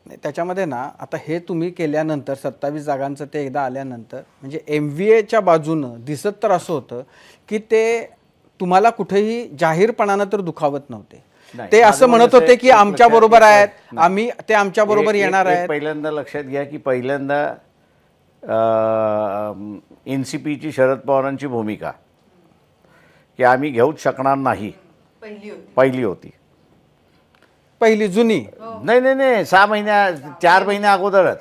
नाही, त्याच्यामध्ये ना आता हे तुम्ही केल्यानंतर 27 जागांचं ते एकदा आल्यानंतर म्हणजे MVAच्या बाजूनं दिसत तर असं होतं की ते तुम्हाला कुठेही जाहीरपणानं तर दुखावत नव्हते. ते असं म्हणत होते की आमच्या बरोबर आहेत, आम्ही ते आमच्या बरोबर येणार आहेत. पहिल्यांदा लक्षात घ्या की पहिल्यांदा NCPची शरद पवारांची भूमिका की आम्ही घेऊच शकणार नाही पहिली होती. पहिली जुनी नाही नाही नाही 6 महिन्या 4 महिन्या अगोदरच,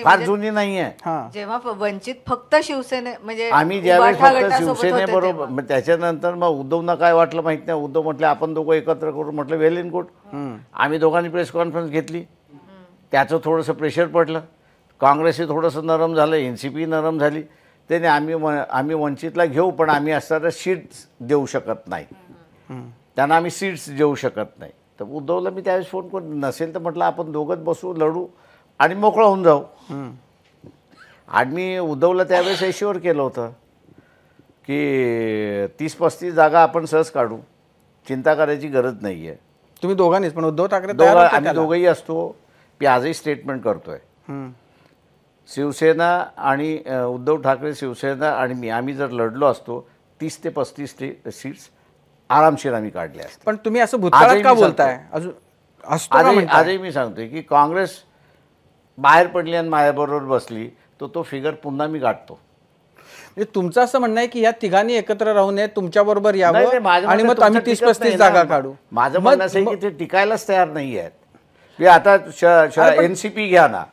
फार जुनी नाहीये. जेव्हा वंचित फक्त शिवसेने म्हणजे आम्ही ज्यावेळेस फक्त शिवसेनेबरोबर, मग त्याच्यानंतर मग उद्धवना काय वाटलं माहित नाही. उद्धव म्हटलं आपण दोघं एकत्र करू. म्हटलं वेल इन गुड. आम्ही दोघांनी प्रेस कॉन्फरन्स घेतली. त्याचं थोडंसं प्रेशर पडलं. काँग्रेसही थोडंसं नरम झालं, NCP नरम झाली. त्याने आम्ही वंचितला घेऊ, पण आम्ही असणाऱ्या सीट्स देऊ शकत नाही. त्यांना आम्ही सीट्स देऊ शकत नाही. तर उद्धवला मी त्यावेळेस फोन करून, नसेल तर म्हटलं आपण दोघंच बसू, लढू आणि मोकळं होऊन जाऊ. आणि मी उद्धवला त्यावेळेस एश्युअर केलं होतं की 30-35 जागा आपण सहज काढू, चिंता करायची गरज नाही आहे. तुम्ही दोघांनीच, पण उद्धव ठाकरे आम्ही दोघंही असतो. मी आजही स्टेटमेंट करतोय. शिवसेना आणि उद्धव ठाकरे, शिवसेना आणि मी, आम्ही जर लढलो असतो 30 ते 35 सीट्स आरामशीर आम्ही काढले असते. पण तुम्ही असं भूतकाळात का बोलताय? आजही मी सांगतोय की काँग्रेस बाहेर पडली आणि माझ्याबरोबर बसली तर तो फिगर पुन्हा मी गाठतो. म्हणजे तुमचं असं म्हणणं आहे की या तिघांनी एकत्र राहू नये, तुमच्या बरोबर यावं आणि मग आम्ही 30-35 जागा काढू. माझं म्हणणं असं आहे की ते टिकायलाच तयार नाही आहेत. आता NCP घ्या ना,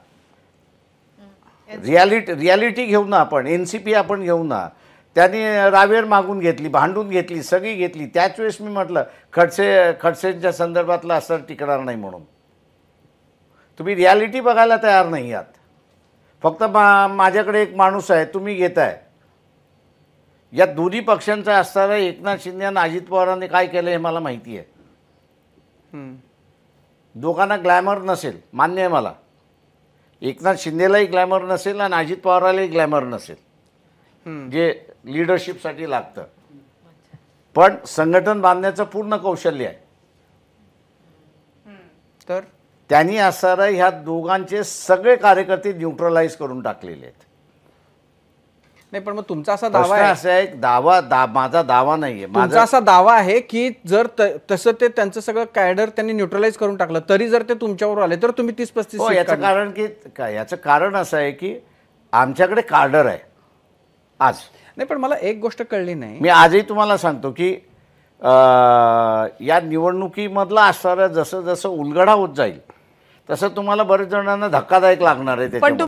रियालिटी घेऊ ना आपण. NCP आपण घेऊ ना. त्यांनी रावेर मागून घेतली, भांडून घेतली, सगळी घेतली. त्याच वेळेस मी म्हटलं खडसेंच्या संदर्भातलं असं टिकणार नाही म्हणून. तुम्ही रियालिटी बघायला तयार नाही आहात. फक्त माझ्याकडे एक माणूस आहे, तुम्ही घेताय. या दोन्ही पक्षांचा असताना एकनाथ शिंदे आणि अजित पवारांनी काय केलं हे मला माहिती आहे. दोघांना ग्लॅमर नसेल, मान्य आहे मला. एकनाथ शिंदेलाही ग्लॅमर नसेल आणि अजित पवारालाही ग्लॅमर नसेल, जे लिडरशिपसाठी लागतं. पण संघटन बांधण्याचं पूर्ण कौशल्य आहे. तर त्यांनी असणारा ह्या दोघांचे सगळे कार्यकर्ते न्यूट्रलाइज करून टाकलेले आहेत. नाही, पण मग तुमचा असा दावा आहे, असा एक माझा दावा नाहीये, माझा असा दावा आहे की जर तसं ते त्यांचं सगळं कॅडर त्यांनी न्यूट्रलाइज करून टाकलं तरी जर ते तुमच्यावर आले तर तुम्ही 30-35 याचं कारण की काय, याचं कारण असं आहे की आमच्याकडे कार्डर आहे आज. नाही, पण मला एक गोष्ट कळली नाही. मी आजही तुम्हाला सांगतो की या निवडणुकीमधला असणारा जसं जसं उलगडा होत जाईल तसं तुम्हाला बरेच जणांना धक्कादायक लागणार आहे.